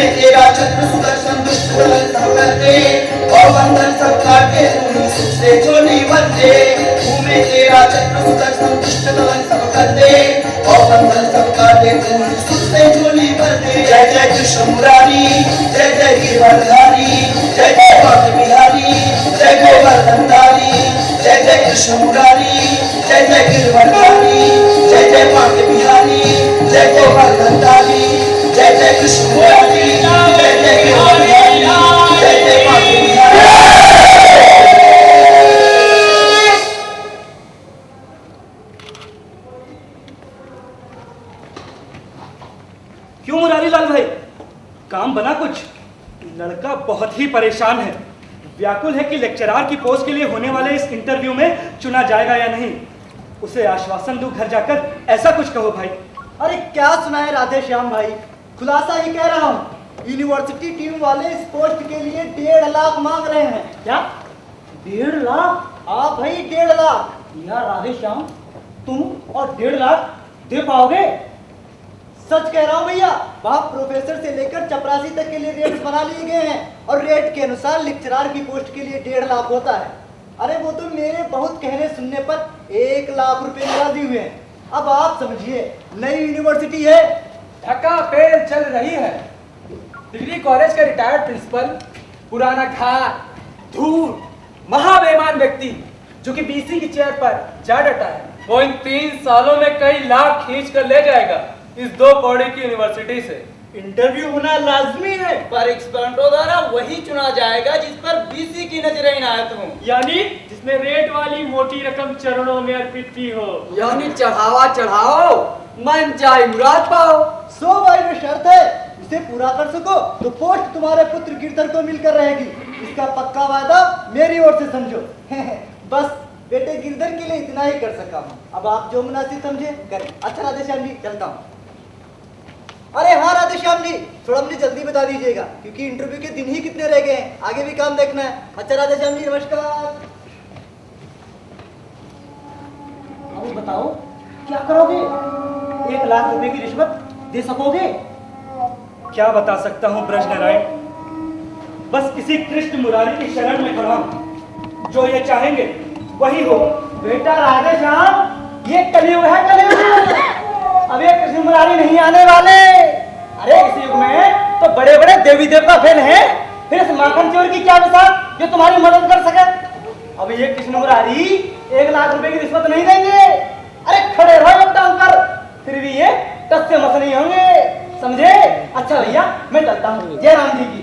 में तेरा चक्र सुदर्शन दुष्ट दलन सब करते और बंधन सब काटे से झोली भरते। में तेरा चक्र सुदर्शन दुष्ट दलन सब करते और बंधन सब काटे से झोली भरते। जय जय कृष्ण मुरारी, जय जय गिरधरधारी, जय जय कांत बिहारी, जय गोवर्धनधारी। जय जय कृष्ण मुरारी, जय जय गिरधरधारी, जय जय कांत बिहारी, जय गोवर्धनधारी। जय जय कृष्ण मुरारी, जय जय गिरधरधारी, जय जय कांत बिहारी। क्यों मुरारी लाल भाई, काम बना कुछ? लड़का बहुत ही परेशान है, व्याकुल है कि लेक्चरार की पोस्ट के लिए होने वाले इस इंटरव्यू में चुना जाएगा या नहीं। उसे आश्वासन दो घर जाकर, ऐसा कुछ कहो भाई। अरे क्या सुनाए राधे श्याम भाई, खुलासा ही कह रहा हूँ। यूनिवर्सिटी टीम वाले इस पोस्ट के लिए 1.5 लाख मांग रहे हैं। क्या 1.5 लाख? हाँ भाई 1.5 लाख। यार राधे श्याम, तुम और 1.5 लाख दे पाओगे? सच कह रहा हूँ भैया, वहाँ प्रोफेसर से लेकर चपरासी तक के लिए रेट्स बना लिए गए हैं और रेट के अनुसार लेक्चरार की पोस्ट के लिए 1.5 लाख होता है। अरे वो तो मेरे बहुत कहने सुनने पर 1 लाख रुपए राजी हुए हैं। अब आप समझिए, नई यूनिवर्सिटी है, धक्का पेल चल रही है। डिग्री कॉलेज का रिटायर्ड प्रिंसिपल, पुराना घाट धूल महाबेईमान व्यक्ति जो कि बीसी की चेयर पर जा डटा है, वो इन 3 सालों में कई लाख खींच कर ले जाएगा इस 2 कौड़ी की यूनिवर्सिटी से। इंटरव्यू होना लाजमी है, पर एक्सपर्टों द्वारा वही चुना जाएगा जिस पर बीसी की नजरें इनायत हों, यानी जिसने रेट वाली मोटी रकम चरणों में अर्पित की हो। यानी चढ़ावा चढ़ाओ, मन चाहे मुराद पाओ। 100 भाई में शर्त है, इसे पूरा कर सको तो पोस्ट तुम्हारे पुत्र गिरधर को मिलकर रहेगी। इसका पक्का वादा मेरी ओर से समझो। बस बेटे गिरधर के लिए इतना ही कर सका हूँ, अब आप जो मुनासिब समझे करें। अच्छा राधे श्याम जी, चलता हूँ। अरे हाँ राधे श्याम जी, थोड़ा मुझे जल्दी बता दीजिएगा क्योंकि इंटरव्यू के दिन ही कितने रह गए हैं, आगे भी काम देखना है। अच्छा राधे श्याम जी, नमस्कार। अब बताओ क्या करोगे? 1 लाख रुपए की रिश्वत दे सकोगे? क्या बता सकता हूँ ब्रजनारायण, बस किसी कृष्ण मुरारी की शरण में खड़ा हूं। जो ये चाहेंगे वही हो। बेटा राधे श्याम, ये कलयुग है, कलयुग। अब ये कृष्ण मुरारी नहीं आने वाले। अरे इस युग में तो बड़े बड़े देवी देवता फेल हैं, फिर इस माखन चोर की क्या मिसाल जो तुम्हारी मदद कर सके। अब ये कृष्ण मुरारी 1 लाख रुपए की रिश्वत नहीं देंगे। अरे खड़े रहो अब टांग पर, फिर भी ये टस से मस नहीं होंगे, समझे? अच्छा भैया मैं चलता हूँ, जय राम जी की।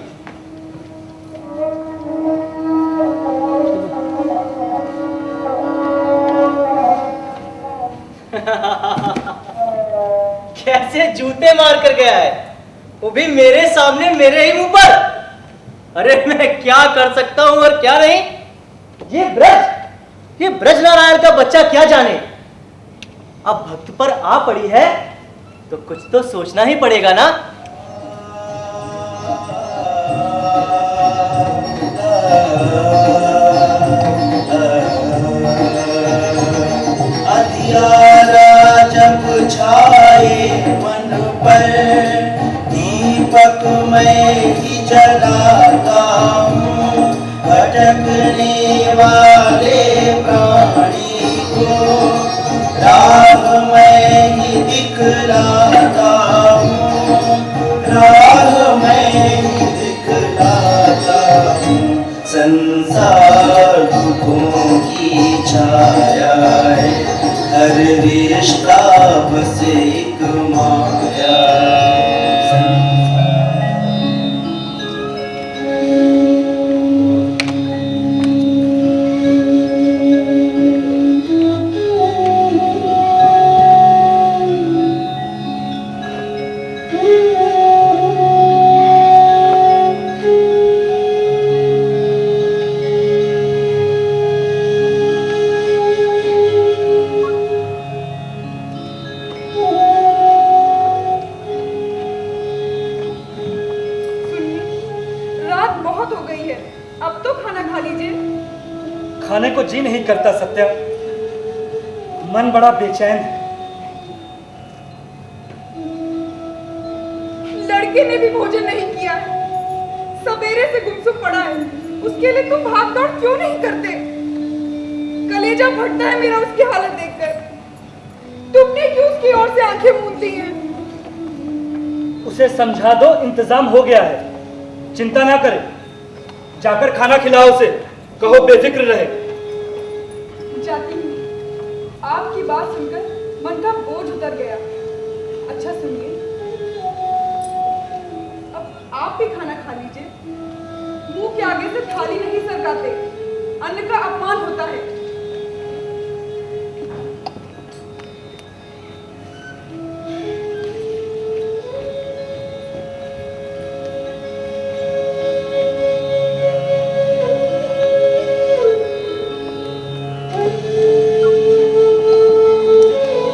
कैसे जूते मार कर गया है, वो भी मेरे सामने, मेरे ही मुंह पर। अरे मैं क्या कर सकता हूं और क्या नहीं। ये ब्रज नारायण का बच्चा क्या जाने। अब भक्त पर आ पड़ी है तो कुछ तो सोचना ही पड़ेगा ना। अंधियारा जब छाए मन पर, दीपक मैं ही जलाता हूँ। भटकने वाले प्राणी को राह मैं ही दिखलाता हूँ, राह मैं ही दिखलाता हूँ। संसार दुखों की छाया है, हर रिश्ता बस एक माया। खाने को जी नहीं करता सत्या, मन बड़ा बेचैन है। लड़के ने भी भोजन नहीं किया है, सवेरे से गुमसुम पड़ा है, उसके लिए तुम भाग दौड़ क्यों नहीं करते? कलेजा फटता है मेरा उसकी हालत देखकर। तुमने क्यों उसकी ओर से आंखें मूंदी हैं? उसे समझा दो, इंतजाम हो गया है, चिंता ना करे। जाकर खाना खिलाओ उसे, कहो बेफिक्र रहे। जाती हूँ। आपकी बात सुनकर मन का बोझ उतर गया। अच्छा सुनिए, अब आप भी खाना खा लीजिए। मुंह के आगे से थाली नहीं सरकाते, अन्न का अपमान होता है।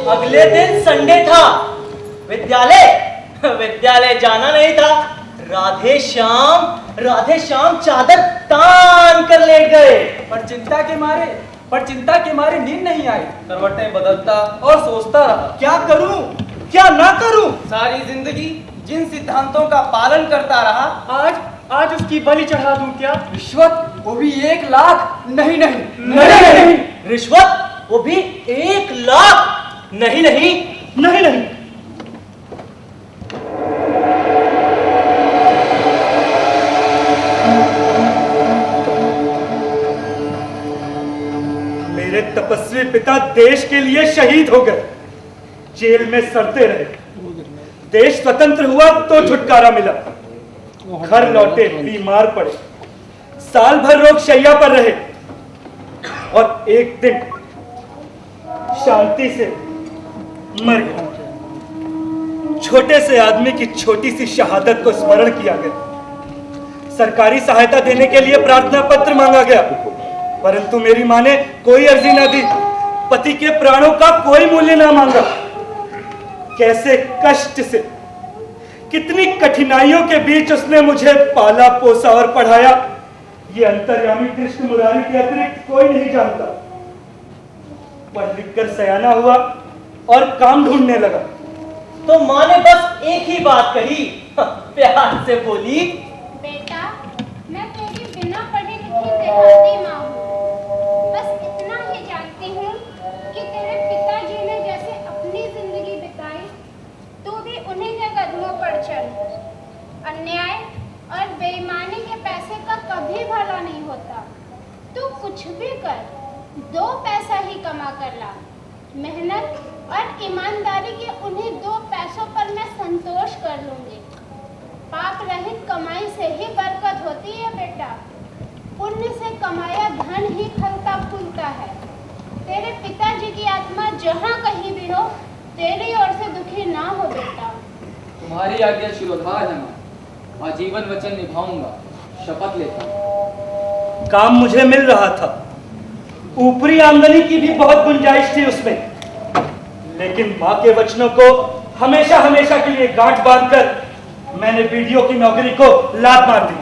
अगले दिन संडे था, विद्यालय जाना नहीं था। राधे श्याम चादर तान कर लेट गए। पर चिंता के मारे नींद नहीं आई। करवटें बदलता और सोचता रहा, क्या करूं, क्या ना करूं। सारी जिंदगी जिन सिद्धांतों का पालन करता रहा, आज उसकी बलि चढ़ा दूं क्या? रिश्वत, वो भी 1 लाख? नहीं, रिश्वत, वो भी 1 लाख? नहीं। मेरे तपस्वी पिता देश के लिए शहीद हो गए, जेल में सड़ते रहे। देश स्वतंत्र हुआ तो छुटकारा मिला, घर लौटे बीमार पड़े, साल भर रोग शैया पर रहे और एक दिन शांति से मर गया। छोटे से आदमी की छोटी सी शहादत को स्मरण किया गया। सरकारी सहायता देने के लिए प्रार्थना पत्र मांगा गया, परंतु मेरी मां ने कोई अर्जी ना दी। पति के प्राणों का कोई मूल्य ना मांगा। कैसे कष्ट से, कितनी कठिनाइयों के बीच उसने मुझे पाला पोसा और पढ़ाया, ये अंतर्यामी कृष्ण मुरारी के अतिरिक्त कोई नहीं जानता। पढ़ लिख कर सयाना हुआ और काम ढूंढने लगा तो माँ ने बस एक ही बात कही, प्यार से बोली, बेटा, मैं तेरी बिना पढ़ी लिखी देहाती माँ हूँ। बस इतना ही जानती हूँ कि तेरे पिताजी ने जैसे अपनी जिंदगी बिताई, तू भी उन्हीं के कदमों पर चल। अन्याय और बेईमानी के पैसे का कभी भला नहीं होता। तू कुछ भी कर, 2 पैसा ही कमा कर ला। मेहनत और ईमानदारी के उन्हीं 2 पैसों पर मैं संतोष कर लूंगी। पाप रहित कमाई से ही बरकत होती है बेटा। पुण्य से कमाया धन ही फलता फूलता है। तेरे पिताजी की आत्मा जहाँ कहीं भी हो, तेरी ओर से दुखी ना हो बेटा। तुम्हारी आज्ञा शिरोधार्य है मां, आजीवन वचन निभाऊंगा, शपथ लेता हूं। काम मुझे मिल रहा था, ऊपरी आमदनी की भी बहुत गुंजाइश थी उसमें, लेकिन मां के वचनों को हमेशा हमेशा के लिए गांठ बांधकर मैंने वीडियो की नौकरी को लात मार दी।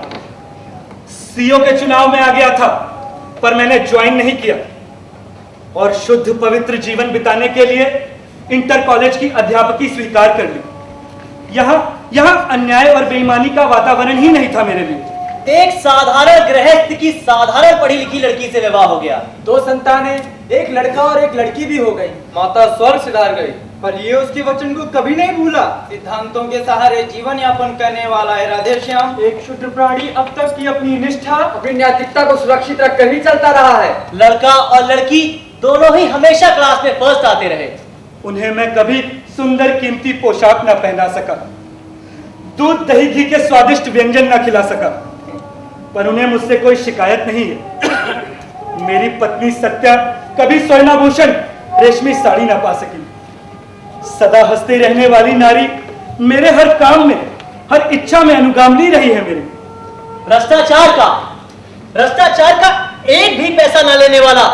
सीओ के चुनाव में आ गया था, पर मैंने ज्वाइन नहीं किया और शुद्ध पवित्र जीवन बिताने के लिए इंटर कॉलेज की अध्यापकी स्वीकार कर ली। यहाँ अन्याय और बेईमानी का वातावरण ही नहीं था मेरे लिए। एक साधारण गृहस्थ की साधारण पढ़ी लिखी लड़की से विवाह हो गया। 2 संतानें, एक लड़का और एक लड़की भी हो गई। माता स्वर्ग सिधार गई, पर ये उसके वचन को कभी नहीं भूला। सिद्धांतों के सहारे जीवन यापन करने वाला है राधे श्याम। एक शुद्र प्राणी अब तक की अपनी निष्ठा, अपनी नैतिकता को सुरक्षित रखकर ही चलता रहा है। लड़का और लड़की दोनों ही हमेशा क्लास में फर्स्ट आते रहे। उन्हें मैं कभी सुंदर कीमती पोशाक न पहना सका, दूध दही घी के स्वादिष्ट व्यंजन न खिला सका, पर उन्हें मुझसे कोई शिकायत नहीं है। मेरी पत्नी सत्या कभी स्वर्णाभूषण रेशमी साड़ी ना पा सकी। सदा हंसती रहने वाली नारी मेरे हर काम में, हर इच्छा में अनुगामिनी रही है मेरी। भ्रष्टाचार का एक भी पैसा न लेने वाला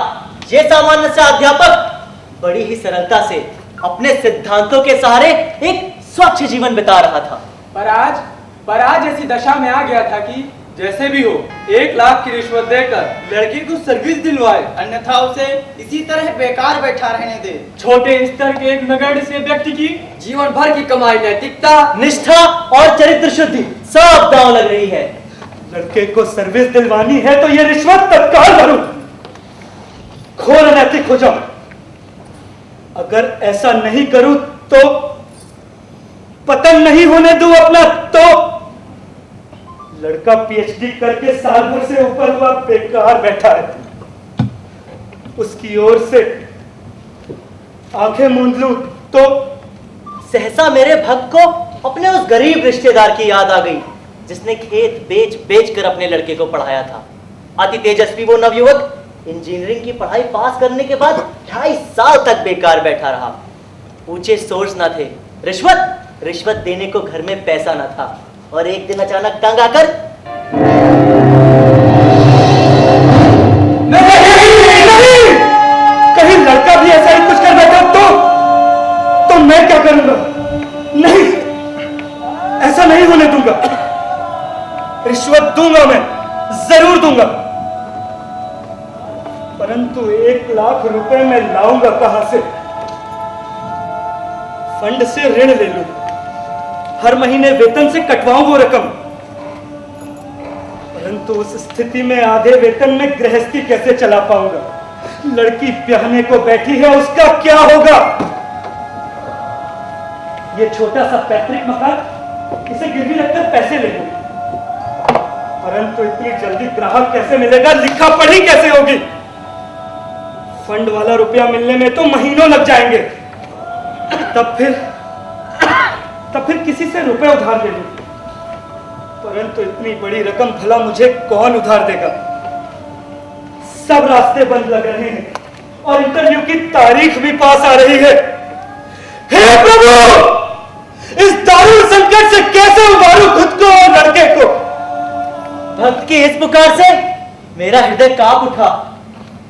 ये सामान्य सा अध्यापक बड़ी ही सरलता से अपने सिद्धांतों के सहारे एक स्वच्छ जीवन बिता रहा था। पर आज ऐसी दशा में आ गया था कि जैसे भी हो 1 लाख की रिश्वत देकर लड़की को सर्विस दिलवाए, अन्यथा उसे इसी तरह बेकार बैठा रहने दे। छोटे स्तर के एक नगण्य से व्यक्ति की जीवन भर की कमाई, नैतिकता, निष्ठा और चरित्र शुद्धि सब दांव लग रही है। लड़के को सर्विस दिलवानी है तो ये रिश्वत तत्काल भरूं, घोर अनैतिक हो जाऊं। अगर ऐसा नहीं करूं तो पतन नहीं होने दूं अपना, तो लड़का पीएचडी करके साल भर से ऊपर हुआ बेकार बैठा है। उसकी ओर से आंखें मूंद लूं तो सहसा मेरे भक्त को अपने उस गरीब रिश्तेदार की याद आ गई जिसने खेत बेच बेच कर अपने लड़के को पढ़ाया था। अति तेजस्वी वो नवयुवक इंजीनियरिंग की पढ़ाई पास करने के बाद 2.5 साल तक बेकार बैठा रहा। ऊंचे सोर्स न थे, रिश्वत देने को घर में पैसा न था, और एक दिन अचानक तंग आकर नहीं, कहीं लड़का भी ऐसा ही कुछ कर बैठा तो मैं क्या करूंगा? नहीं, ऐसा नहीं होने दूंगा। रिश्वत दूंगा, मैं जरूर दूंगा, परंतु 1 लाख रुपए मैं लाऊंगा कहां से? फंड से ऋण ले लूं, हर महीने वेतन से कटवाऊं वो रकम, परंतु उस स्थिति में आधे वेतन में गृहस्थी कैसे चला पाऊंगा? लड़की ब्याहने को बैठी है, उसका क्या होगा? ये छोटा सा पैतृक मकान, इसे गिरवी रखकर पैसे ले लूं, परंतु इतनी जल्दी ग्राहक कैसे मिलेगा? लिखा पढ़ी कैसे होगी? फंड वाला रुपया मिलने में तो महीनों लग जाएंगे। तब फिर किसी से रुपए उधार ले लूं, परंतु इतनी बड़ी रकम भला मुझे कौन उधार देगा? सब रास्ते बंद लग रहे हैं और इंटरव्यू की तारीख भी पास आ रही है। हे प्रभु, इस दारुण संकट से कैसे उबारूं खुद को और लड़के को? भक्त की इस पुकार से मेरा हृदय कांप उठा,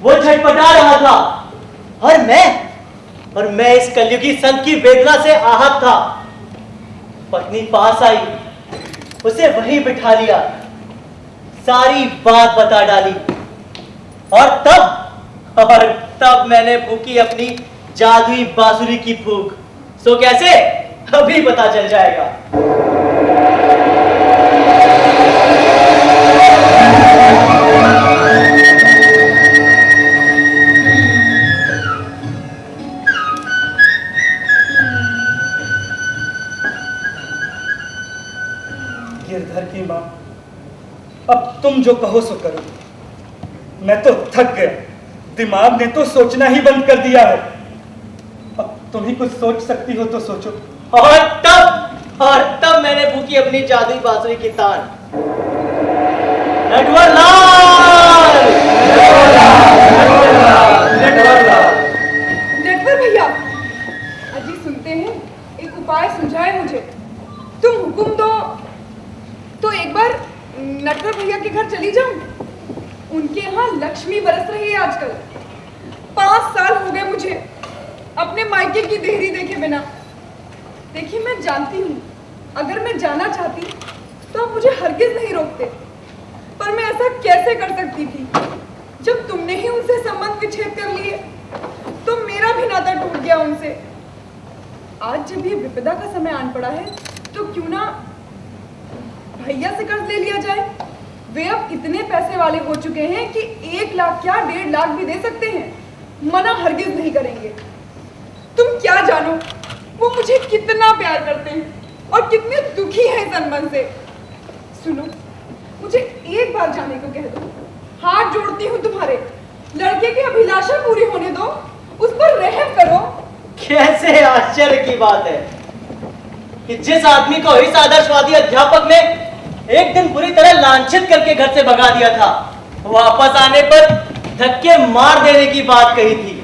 वो छटपटा रहा था, और मैं इस कलयुगी संत की वेदना से आहत था। पत्नी पास आई, उसे वहीं बिठा लिया, सारी बात बता डाली, और तब मैंने फूकी अपनी जादुई बांसुरी की फूंक। सो कैसे? अभी पता चल जाएगा। गिरधर की मां, अब तुम जो कहो सो करो। मैं तो थक गया, दिमाग ने तो सोचना ही बंद कर दिया है। अब तुम ही कुछ सोच सकती हो तो सोचो। और तब मैंने फूकी अपनी जादुई बांसुरी की तान। नटवर भैया, अजी सुनते हैं, एक उपाय सुझाए मुझे। तुम हुक्म दो तो एक बार नटवर भैया के घर चली जाऊं। उनके यहाँ लक्ष्मी बरस रही है आजकल। 5 साल हो गए मुझे अपने मायके की देहरी देखे बिना। देखिए, मैं जानती हूँ अगर मैं जाना चाहती तो आप मुझे हरगिज नहीं रोकते, पर मैं ऐसा कैसे कर सकती थी? जब तुमने ही उनसे संबंध विच्छेद कर लिए तो मेरा भी नाता टूट गया उनसे। आज जब ये विपदा का समय आन पड़ा है तो क्यों ना भैया से कर्ज ले लिया जाए। वे अब इतने पैसे वाले हो चुके हैं कि 1 लाख क्या 1.5 लाख भी दे सकते हैं। मना हरगिज नहीं करेंगे। तुम क्या जानो वो मुझे कितना प्यार करते हैं और कितने दुखी हैं इस अनबन से। सुनो, मुझे एक बार जाने को कह दो। हाथ जोड़ती हूँ तुम्हारे, लड़के की अभिलाषा पूरी होने दो, उस पर रहम करो। कैसे आश्चर्य की बात है कि जिस आदमी को इस आदर्शवादी अध्यापक ने एक दिन बुरी तरह लांछित करके घर से भगा दिया था, वापस आने पर धक्के मार देने की बात कही थी।